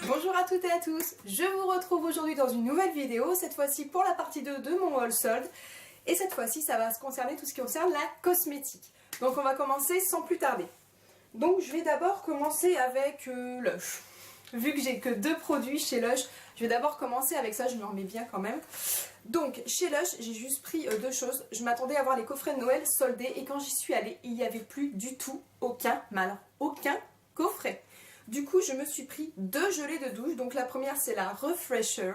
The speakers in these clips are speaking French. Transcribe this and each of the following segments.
Bonjour à toutes et à tous, je vous retrouve aujourd'hui dans une nouvelle vidéo, cette fois-ci pour la partie 2 de mon haul solde. Et cette fois-ci ça va se concerner tout ce qui concerne la cosmétique. Donc on va commencer sans plus tarder. Donc je vais d'abord commencer avec Lush. Vu que j'ai que 2 produits chez Lush, je vais d'abord commencer avec ça, je m'en remets bien quand même. Donc chez Lush, j'ai juste pris 2 choses. Je m'attendais à voir les coffrets de Noël soldés et quand j'y suis allée, il n'y avait plus du tout aucun coffret. Du coup, je me suis pris 2 gelées de douche. Donc la première, c'est la Refresher.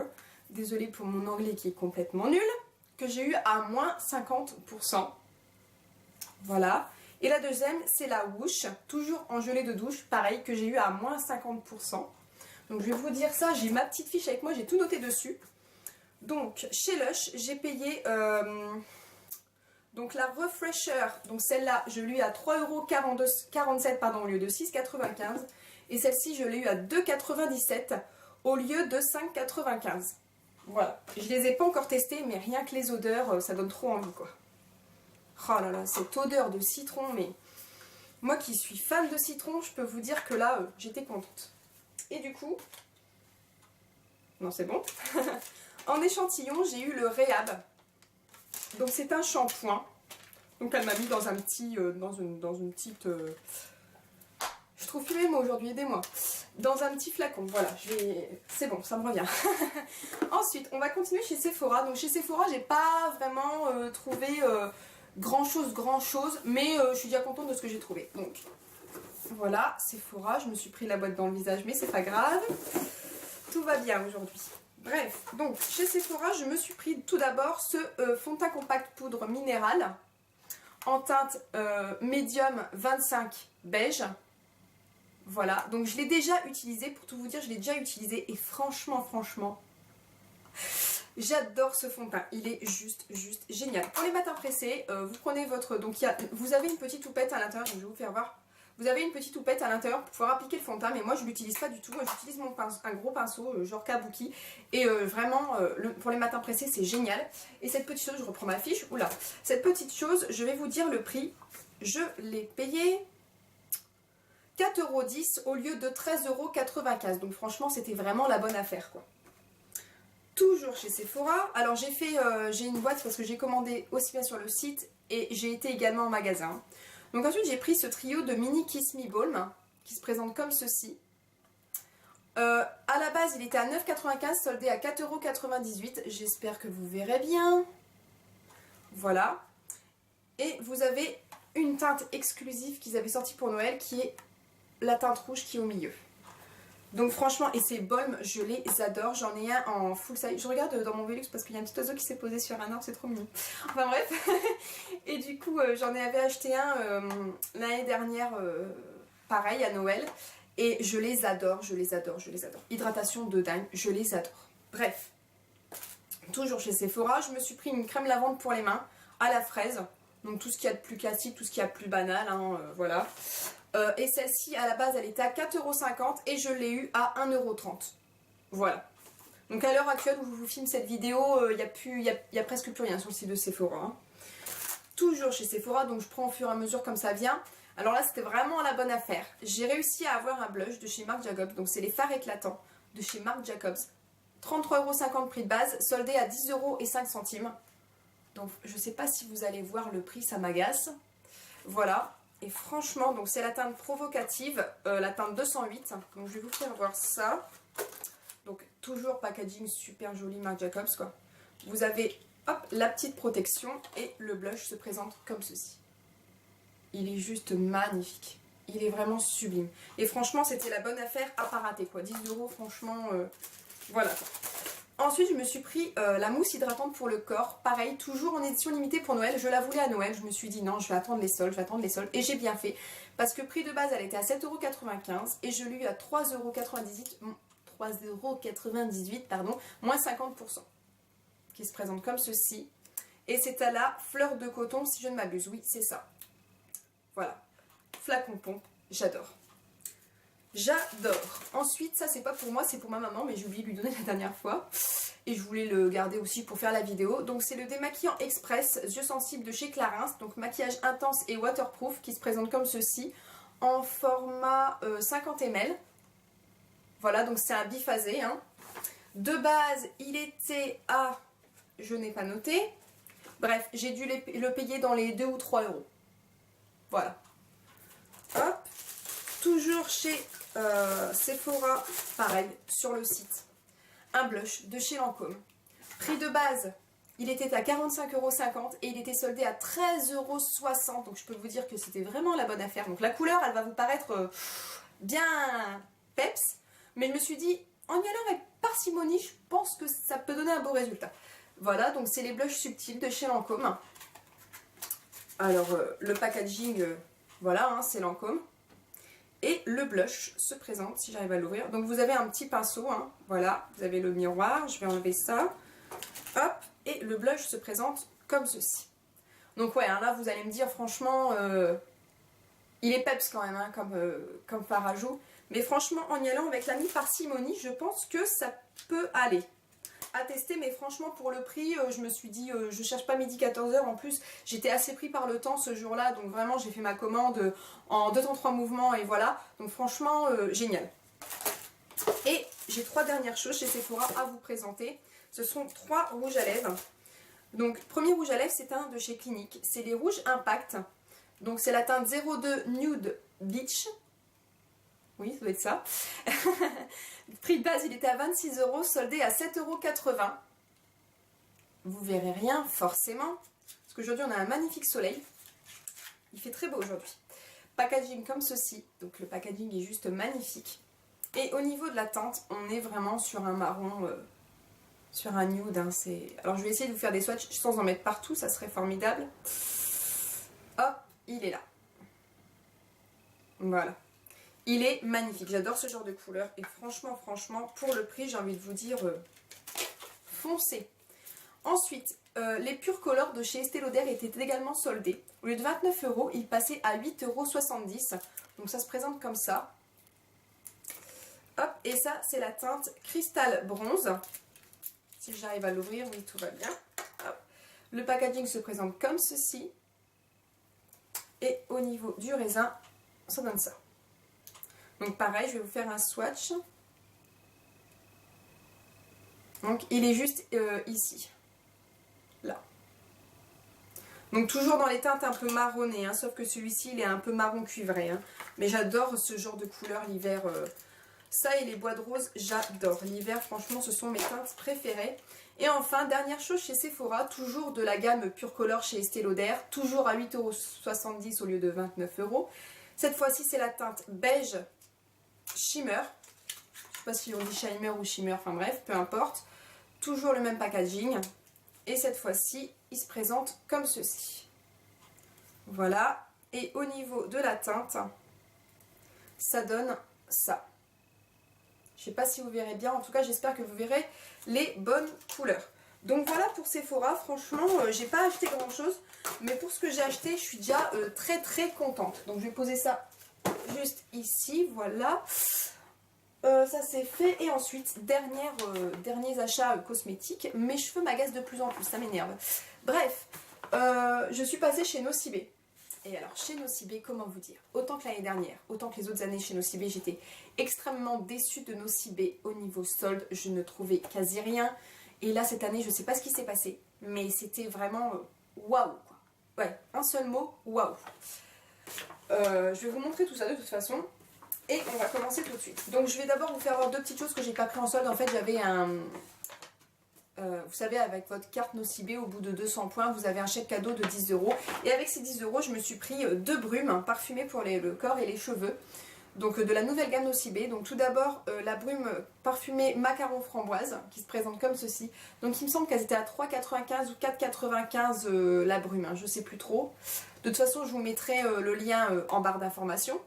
Désolée pour mon anglais qui est complètement nul. Que j'ai eu à moins 50%. Voilà. Et la deuxième, c'est la Woosh. Toujours en gelée de douche. Pareil, que j'ai eu à moins 50%. Donc je vais vous dire ça. J'ai ma petite fiche avec moi. J'ai tout noté dessus. Donc chez Lush, j'ai payé... Donc la Refresher, donc celle-là, je l'ai eu à 3,47 € au lieu de 6,95 €. Et celle-ci, je l'ai eu à 2,97 € au lieu de 5,95 €. Voilà. Je les ai pas encore testées, mais rien que les odeurs, ça donne trop envie, quoi. Oh là là, cette odeur de citron, mais... Moi qui suis fan de citron, je peux vous dire que là, j'étais contente. Et du coup... Non, c'est bon. En échantillon, j'ai eu le Rehab. Donc c'est un shampoing. Donc elle m'a mis dans un petit... dans une petite... Je trouve plus mes mots aujourd'hui, aidez-moi. Dans un petit flacon, voilà. C'est bon, ça me revient. Ensuite, on va continuer chez Sephora. Donc chez Sephora, j'ai pas vraiment trouvé grand chose. Mais je suis déjà contente de ce que j'ai trouvé. Donc voilà, Sephora. Je me suis pris la boîte dans le visage, mais c'est pas grave. Tout va bien aujourd'hui. Bref, donc chez Sephora, je me suis pris tout d'abord ce fond de teint compact poudre minérale en teinte médium 25 beige. Voilà, donc je l'ai déjà utilisé, pour tout vous dire, je l'ai déjà utilisé et franchement, j'adore ce fond de teint. Il est juste génial. Pour les matins pressés, vous prenez votre... Donc vous avez une petite houppette à l'intérieur, je vais vous faire voir. Vous avez une petite houppette à l'intérieur pour pouvoir appliquer le fond de teint, mais moi je ne l'utilise pas du tout. J'utilise un gros pinceau, genre Kabuki. Et vraiment, pour les matins pressés, c'est génial. Et cette petite chose, je reprends ma fiche. Oula, cette petite chose, je vais vous dire le prix. Je l'ai payé 4,10 € au lieu de 13,95 €. Donc franchement, c'était vraiment la bonne affaire, quoi. Toujours chez Sephora. Alors j'ai une boîte parce que j'ai commandé aussi bien sur le site et j'ai été également en magasin. Donc ensuite j'ai pris ce trio de mini Kiss Me Balm qui se présente comme ceci. À la base il était à 9,95 €, soldé à 4,98 €. J'espère que vous verrez bien. Voilà. Et vous avez une teinte exclusive qu'ils avaient sortie pour Noël qui est la teinte rouge qui est au milieu. Donc franchement, et ces balms, je les adore. J'en ai un en full size. Je regarde dans mon Velux parce qu'il y a un petit oiseau qui s'est posé sur un arbre, c'est trop mignon. Enfin bref. Et du coup, j'en avais acheté un l'année dernière, pareil, à Noël. Et je les adore. Hydratation de dingue, je les adore. Bref. Toujours chez Sephora, je me suis pris une crème lavande pour les mains à la fraise. Donc tout ce qu'il y a de plus classique, tout ce qu'il y a de plus banal, hein, voilà. Et celle-ci, à la base, elle était à 4,50 € et je l'ai eu à 1,30 €. Voilà. Donc à l'heure actuelle où je vous filme cette vidéo, il y a presque plus rien sur le site de Sephora. Hein. Toujours chez Sephora, donc je prends au fur et à mesure comme ça vient. Alors là, c'était vraiment la bonne affaire. J'ai réussi à avoir un blush de chez Marc Jacobs, donc c'est les fards éclatants de chez Marc Jacobs. 33,50 € prix de base, soldé à 10,05 €. Donc je sais pas si vous allez voir le prix, ça m'agace. Voilà. Et franchement, donc c'est la teinte provocative, la teinte 208. Donc je vais vous faire voir ça. Donc toujours packaging super joli Marc Jacobs, quoi. Vous avez hop, la petite protection et le blush se présente comme ceci. Il est juste magnifique. Il est vraiment sublime. Et franchement, c'était la bonne affaire à pas rater, quoi. 10 €, franchement, voilà. Ensuite, je me suis pris la mousse hydratante pour le corps. Pareil, toujours en édition limitée pour Noël. Je la voulais à Noël. Je me suis dit non, je vais attendre les soldes, Et j'ai bien fait. Parce que prix de base, elle était à 7,95 € et je l'ai eu à 3,98 €, pardon, moins 50%. Qui se présente comme ceci. Et c'est à la fleur de coton, si je ne m'abuse. Oui, c'est ça. Voilà. Flacon pompe. J'adore. J'adore. Ensuite, ça c'est pas pour moi, c'est pour ma maman, mais j'ai oublié de lui donner la dernière fois. Et je voulais le garder aussi pour faire la vidéo. Donc c'est le démaquillant express yeux sensibles de chez Clarins. Donc maquillage intense et waterproof qui se présente comme ceci. en format 50 ml. Voilà, donc c'est un biphasé. Hein. De base, il était à... Je n'ai pas noté. Bref, j'ai dû le payer dans les 2 ou 3 euros. Voilà. Hop. Toujours chez Sephora, pareil, sur le site. Un blush de chez Lancôme. Prix de base, il était à 45,50 € et il était soldé à 13,60 €. Donc je peux vous dire que c'était vraiment la bonne affaire. Donc la couleur, elle va vous paraître bien peps. Mais je me suis dit, en y allant avec parcimonie, je pense que ça peut donner un beau résultat. Voilà, donc c'est les blushs subtils de chez Lancôme. Alors, le packaging, voilà, hein, c'est Lancôme. Et le blush se présente, si j'arrive à l'ouvrir. Donc vous avez un petit pinceau, hein, voilà, vous avez le miroir, je vais enlever ça. Hop, et le blush se présente comme ceci. Donc ouais, hein, là vous allez me dire, franchement, il est peps quand même, hein, comme par ajout. Mais franchement, en y allant avec la mi-parcimonie, je pense que ça peut aller. À tester, mais franchement pour le prix, je me suis dit, je cherche pas midi 14h. En plus j'étais assez pris par le temps ce jour là, donc vraiment j'ai fait ma commande en 2 temps 3 mouvements et voilà, donc franchement génial. Et j'ai 3 dernières choses chez Sephora à vous présenter. Ce sont 3 rouges à lèvres. Donc premier rouge à lèvres, c'est un de chez Clinique, c'est les rouges Impact. Donc c'est la teinte 02 Nude Beach. Oui, ça doit être ça. Le prix de base, il était à 26 €, soldé à 7,80 €. Vous verrez rien, forcément. Parce qu'aujourd'hui, on a un magnifique soleil. Il fait très beau aujourd'hui. Packaging comme ceci. Donc le packaging est juste magnifique. Et au niveau de la teinte, on est vraiment sur un marron, sur un nude. Hein, alors je vais essayer de vous faire des swatchs sans en mettre partout, ça serait formidable. Hop, il est là. Voilà. Il est magnifique, j'adore ce genre de couleur et franchement, pour le prix, j'ai envie de vous dire, foncez. Ensuite, les Pure Color de chez Estée Lauder étaient également soldés. Au lieu de 29 €, ils passaient à 8,70 €. Donc ça se présente comme ça. Hop, et ça, c'est la teinte Cristal Bronze. Si j'arrive à l'ouvrir, oui, tout va bien. Hop. Le packaging se présente comme ceci. Et au niveau du raisin, ça donne ça. Donc pareil, je vais vous faire un swatch. Donc il est juste ici. Là. Donc toujours dans les teintes un peu marronnées, hein, sauf que celui-ci il est un peu marron cuivré. Hein. Mais j'adore ce genre de couleur l'hiver. Ça et les bois de rose, j'adore. L'hiver, franchement, ce sont mes teintes préférées. Et enfin, dernière chose chez Sephora, toujours de la gamme Pure Color chez Estée Lauder, toujours à 8,70 € au lieu de 29 €. Cette fois-ci, c'est la teinte beige shimmer. Je ne sais pas si on dit shimmer ou shimmer, enfin bref, peu importe. Toujours le même packaging. Et cette fois-ci, il se présente comme ceci. Voilà. Et au niveau de la teinte, ça donne ça. Je ne sais pas si vous verrez bien, en tout cas j'espère que vous verrez les bonnes couleurs. Donc voilà pour Sephora, franchement j'ai pas acheté grand chose, mais pour ce que j'ai acheté je suis déjà très contente. Donc je vais poser ça juste ici, voilà. Ça c'est fait et ensuite derniers achats cosmétiques. Mes cheveux m'agacent de plus en plus, ça m'énerve. Bref, je suis passée chez Nocibé. Et alors chez Nocibé, comment vous dire, autant que l'année dernière, autant que les autres années chez Nocibé, j'étais extrêmement déçue de Nocibé au niveau solde, je ne trouvais quasi rien. Et là cette année, je ne sais pas ce qui s'est passé, mais c'était vraiment waouh quoi. Ouais, un seul mot, waouh. Je vais vous montrer tout ça de toute façon. Et on va commencer tout de suite. Donc je vais d'abord vous faire voir 2 petites choses que j'ai pas pris en solde. En fait j'avais un... vous savez, avec votre carte Nocibé, au bout de 200 points, vous avez un chèque cadeau de 10 €. Et avec ces 10 €, je me suis pris 2 brumes parfumées pour le corps et les cheveux. Donc de la nouvelle gamme Nocibé. Donc tout d'abord, la brume parfumée macaron framboise, qui se présente comme ceci. Donc il me semble qu'elles étaient à 3,95 € ou 4,95 € la brume, hein, je sais plus trop. De toute façon, je vous mettrai le lien en barre d'informations.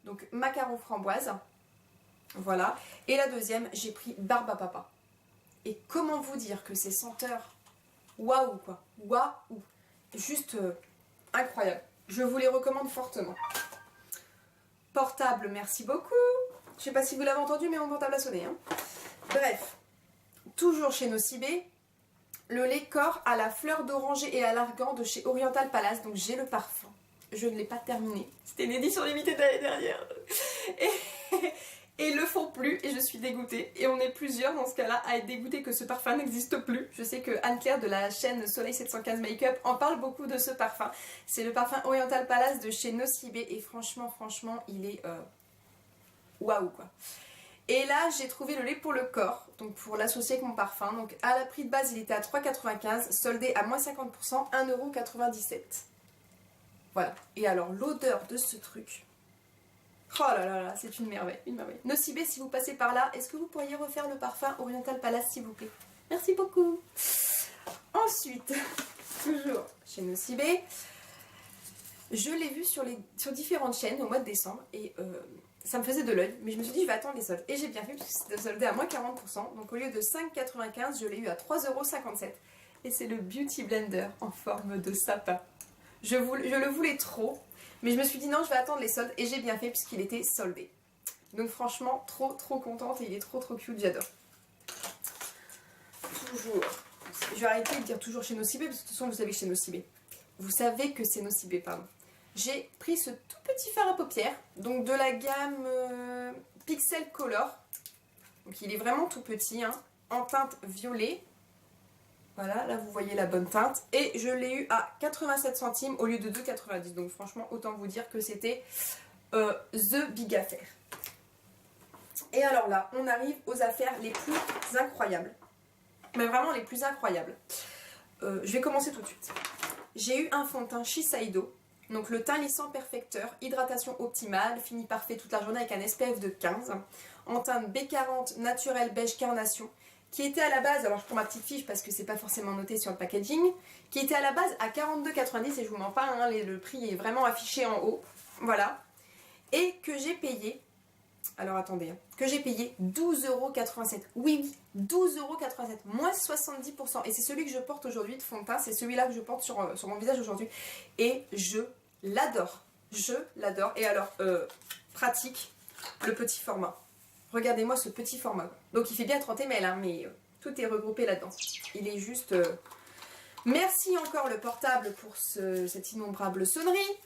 Donc macaron framboise. Voilà. Et la deuxième, j'ai pris barbe à papa. Et comment vous dire que ces senteurs, waouh quoi, waouh, juste incroyable. Je vous les recommande fortement. Portable, merci beaucoup. Je sais pas si vous l'avez entendu, mais mon portable a sonné. Hein. Bref, toujours chez Nocibé, le lait corps à la fleur d'oranger et à l'argan de chez Oriental Palace. Donc j'ai le parfum. je ne l'ai pas terminé. C'était une édition limitée de l'année dernière. Et ils le font plus et je suis dégoûtée. Et on est plusieurs dans ce cas-là à être dégoûtés que ce parfum n'existe plus. Je sais que Anne-Claire de la chaîne Soleil 715 Makeup en parle beaucoup de ce parfum. C'est le parfum Oriental Palace de chez Nocibé et franchement, il est waouh quoi. Et là, j'ai trouvé le lait pour le corps, donc pour l'associer avec mon parfum. Donc à la prix de base, il était à 3,95 €, soldé à moins 50%, 1,97 €. Voilà. Et alors, l'odeur de ce truc... Oh là là là, c'est une merveille, une merveille. Nocibé, si vous passez par là, est-ce que vous pourriez refaire le parfum Oriental Palace, s'il vous plaît? Merci beaucoup. Ensuite, toujours chez Nocibé, je l'ai vu sur différentes chaînes au mois de décembre et ça me faisait de l'œil, mais je me suis dit je vais attendre les soldes. Et j'ai bien fait parce que c'était soldé à moins 40%, donc au lieu de 5,95 €, je l'ai eu à 3,57 €. Et c'est le Beauty Blender en forme de sapin. Je le voulais trop, mais je me suis dit non, je vais attendre les soldes et j'ai bien fait puisqu'il était soldé. Donc franchement, trop contente et il est trop cute, j'adore. Toujours, je vais arrêter de dire toujours chez Nocibé parce que de toute façon vous savez que chez Nocibé. Vous savez que c'est Nocibé, pardon. J'ai pris ce tout petit fard à paupières, donc de la gamme Pixel Color. Donc il est vraiment tout petit, hein, en teinte violet. Voilà, là vous voyez la bonne teinte. Et je l'ai eu à 87 centimes au lieu de 2,90 €. Donc franchement, autant vous dire que c'était the big affaire. Et alors là, on arrive aux affaires les plus incroyables. Mais vraiment les plus incroyables. Je vais commencer tout de suite. J'ai eu un fond de teint Shiseido. Donc le teint lissant perfecteur, hydratation optimale, fini parfait toute la journée avec un SPF de 15. En teinte B40 naturel beige carnation. Qui était à la base, alors je prends ma petite fiche parce que c'est pas forcément noté sur le packaging, qui était à la base à 42,90 € et je vous mens pas, hein, le prix est vraiment affiché en haut, voilà. Et que j'ai payé, alors attendez, que j'ai payé 12,87 €, oui, 12,87 €, moins 70%, et c'est celui que je porte aujourd'hui de fond de teint, c'est celui-là que je porte sur mon visage aujourd'hui, et je l'adore, et alors, pratique, le petit format. Regardez-moi ce petit format. Donc il fait bien 30 ml, hein, mais tout est regroupé là-dedans. Il est juste... Merci encore le portable pour cette innombrable sonnerie.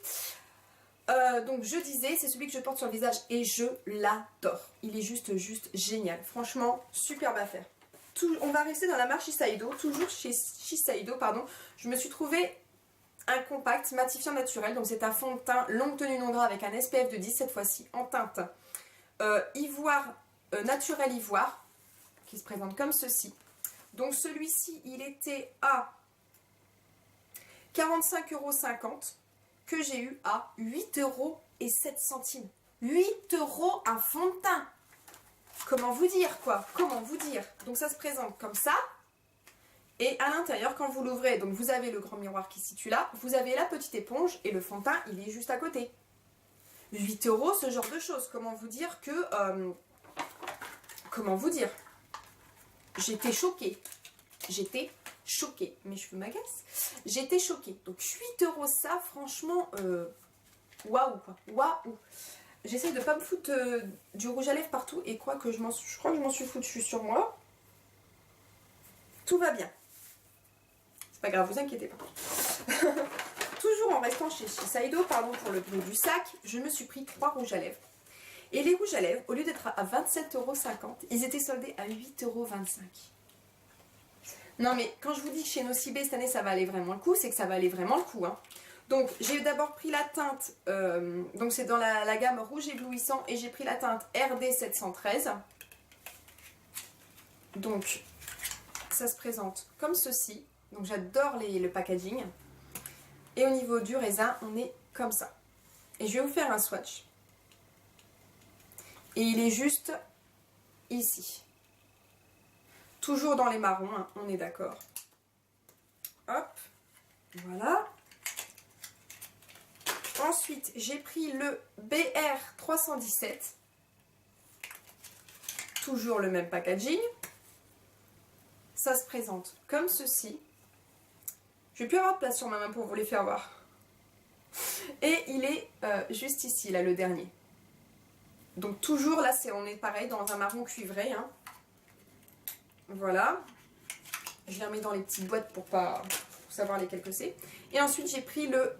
Donc je disais, c'est celui que je porte sur le visage et je l'adore. Il est juste génial. Franchement, superbe affaire. On va rester dans la marque Shiseido. Toujours chez Shiseido, pardon. Je me suis trouvé un compact matifiant naturel. Donc c'est un fond de teint longue tenue non gras avec un SPF de 10 cette fois-ci en teinte ivoire, naturel ivoire, qui se présente comme ceci. Donc celui-ci, il était à 45,50 € que j'ai eu à 8,07 €. 8 € un fond de teint. Comment vous dire quoi? Comment vous dire? Donc ça se présente comme ça. Et à l'intérieur, quand vous l'ouvrez, donc vous avez le grand miroir qui se situe là, vous avez la petite éponge et le fond de teint, il est juste à côté. 8 €, ce genre de choses. Comment vous dire que... comment vous dire? J'étais choquée. Mes cheveux m'agacent. J'étais choquée. Donc 8 € ça, franchement, waouh quoi. Waouh. J'essaie de pas me foutre du rouge à lèvres partout et je crois que je m'en suis foutue sur moi. Tout va bien. C'est pas grave, vous inquiétez pas. Toujours en restant chez Shiseido, pardon pour le bruit du sac, je me suis pris 3 rouges à lèvres. Et les rouges à lèvres, au lieu d'être à 27,50 €, ils étaient soldés à 8,25 €. Non mais quand je vous dis que chez Nocibé cette année ça valait vraiment le coup, c'est que ça valait vraiment le coup. Hein. Donc j'ai d'abord pris la teinte, donc c'est dans la gamme rouge éblouissant, et j'ai pris la teinte RD 713. Donc ça se présente comme ceci. Donc j'adore le packaging. Et au niveau du raisin, on est comme ça. Et je vais vous faire un swatch. Et il est juste ici. Toujours dans les marrons, hein, on est d'accord. Hop, voilà. Ensuite, j'ai pris le BR 317. Toujours le même packaging. Ça se présente comme ceci. Je vais plus avoir de place sur ma main pour vous les faire voir. Et il est juste ici, là, le dernier. Donc toujours, là, on est pareil, dans un marron cuivré. Hein. Voilà. Je les remets dans les petites boîtes pour savoir lesquelles que c'est. Et ensuite, j'ai pris le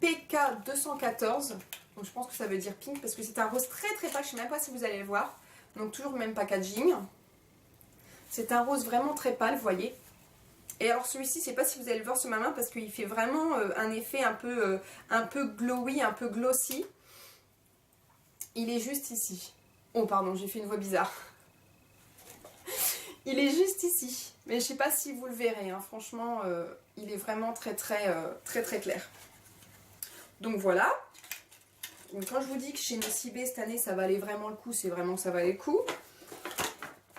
PK214. Donc je pense que ça veut dire pink parce que c'est un rose très très pâle. Je ne sais même pas si vous allez le voir. Donc toujours le même packaging. C'est un rose vraiment très pâle, vous voyez. Et alors celui-ci, je ne sais pas si vous allez le voir sur ma main parce qu'il fait vraiment un effet un peu glowy, un peu glossy. Il est juste ici. Oh pardon, j'ai fait une voix bizarre. Il est juste ici. Mais je ne sais pas si vous le verrez. Hein. Franchement, il est vraiment très clair. Donc voilà. Donc quand je vous dis que chez Nocibé cette année, ça valait vraiment le coup, c'est vraiment que ça valait le coup.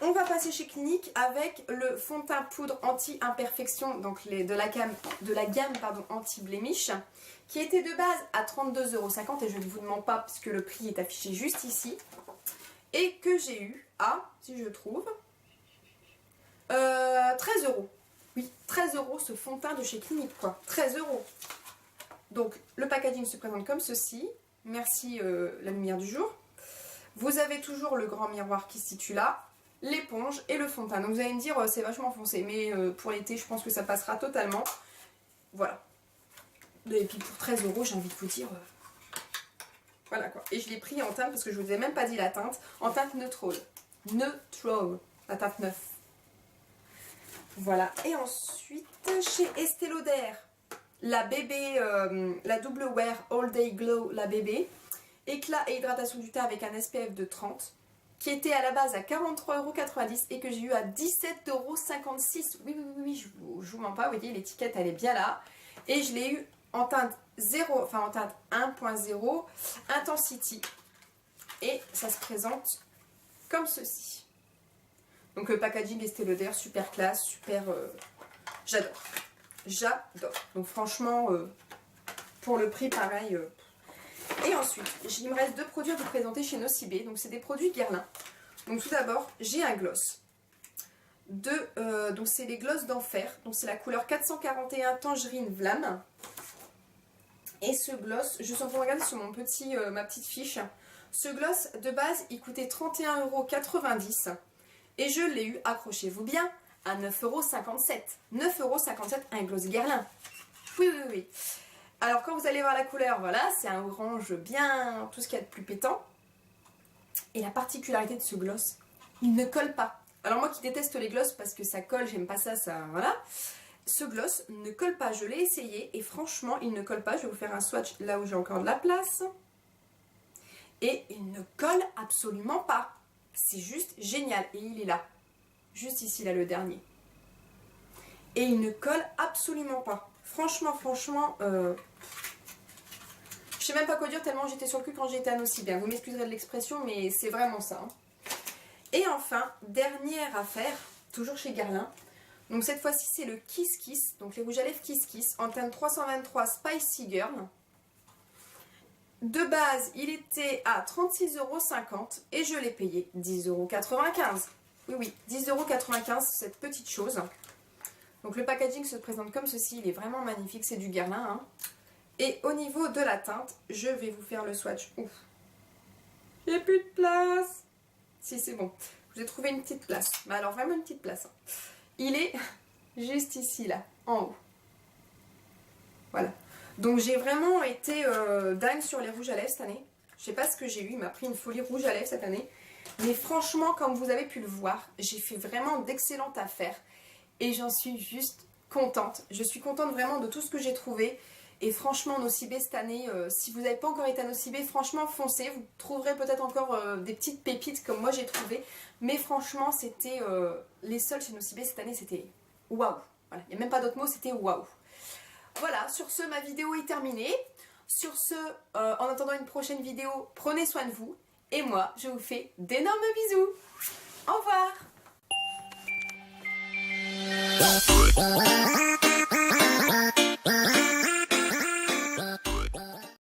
On va passer chez Clinique avec le fond de teint poudre anti-imperfection, donc de la gamme anti-blemish, qui était de base à 32,50 € et je ne vous demande pas puisque le prix est affiché juste ici. Et que j'ai eu à, si je trouve, 13 €. Oui, 13 € ce fond de teint de chez Clinique, quoi. 13 €. Donc le packaging se présente comme ceci. Merci la lumière du jour. Vous avez toujours le grand miroir qui se situe là, l'éponge et le fond de teint. Donc vous allez me dire c'est vachement foncé, mais pour l'été je pense que ça passera totalement. Voilà. Et puis pour 13 €, j'ai envie de vous dire voilà quoi. Et je l'ai pris en teinte parce que je vous ai même pas dit la teinte, en teinte neutral. Neutral, la teinte 9. Voilà. Et ensuite chez Estée Lauder, la bébé, la double wear all day glow, la bébé, éclat et hydratation du teint avec un SPF de 30, qui était à la base à 43,90 € et que j'ai eu à 17,56 €. Oui, je vous mens pas, vous voyez, l'étiquette elle est bien là. Et je l'ai eu en teinte 0, enfin en teinte 1.0 Intensity. Et ça se présente comme ceci. Donc le packaging Estée Lauder, super classe, super... j'adore. J'adore. Donc franchement, pour le prix, pareil. Et ensuite, il me reste deux produits à vous présenter chez Nocibé. Donc c'est des produits Guerlain. Donc tout d'abord, j'ai un gloss. Donc c'est les gloss d'enfer. Donc c'est la couleur 441 Tangerine Vlam. Et ce gloss, je suis en train de regarder sur ma petite fiche. Ce gloss, de base, il coûtait 31,90 €. Et je l'ai eu, accrochez-vous bien, à 9,57 €. 9,57 € un gloss Guerlain. Oui. Alors quand vous allez voir la couleur, voilà, c'est un orange bien, tout ce qu'il y a de plus pétant. Et la particularité de ce gloss, il ne colle pas. Alors moi qui déteste les gloss parce que ça colle, j'aime pas ça, voilà. Ce gloss ne colle pas, je l'ai essayé et franchement il ne colle pas. Je vais vous faire un swatch là où j'ai encore de la place. Et il ne colle absolument pas. C'est juste génial. Et il est là. Juste ici, là, le dernier. Et il ne colle absolument pas. Franchement, je sais même pas quoi dire tellement j'étais sur le cul quand j'étais à Nocibé. Vous m'excuserez de l'expression, mais c'est vraiment ça. Hein. Et enfin, dernière affaire, toujours chez Guerlain. Donc cette fois-ci, c'est le Kiss Kiss. Donc les rouges à lèvres Kiss Kiss en teinte 323 Spicy Girl. De base, il était à 36,50 € et je l'ai payé 10,95 €. Oui, 10,95 € cette petite chose. Donc le packaging se présente comme ceci, il est vraiment magnifique, c'est du Guerlain. Hein. Et au niveau de la teinte, je vais vous faire le swatch. Ouf, j'ai plus de place. Si, c'est bon, je vous ai trouvé une petite place. Mais alors vraiment une petite place. Hein. Il est juste ici, là, en haut. Voilà. Donc j'ai vraiment été dingue sur les rouges à lèvres cette année. Je sais pas ce que j'ai eu, il m'a pris une folie rouge à lèvres cette année. Mais franchement, comme vous avez pu le voir, j'ai fait vraiment d'excellentes affaires. Et j'en suis juste contente. Je suis contente vraiment de tout ce que j'ai trouvé. Et franchement, Nocibé cette année, si vous n'avez pas encore été à Nocibé, franchement, foncez. Vous trouverez peut-être encore des petites pépites comme moi j'ai trouvé. Mais franchement, c'était les seuls chez Nocibé cette année, c'était waouh. Voilà, il n'y a même pas d'autres mots, c'était waouh. Voilà, sur ce, ma vidéo est terminée. Sur ce, en attendant une prochaine vidéo, prenez soin de vous. Et moi, je vous fais d'énormes bisous. Au revoir.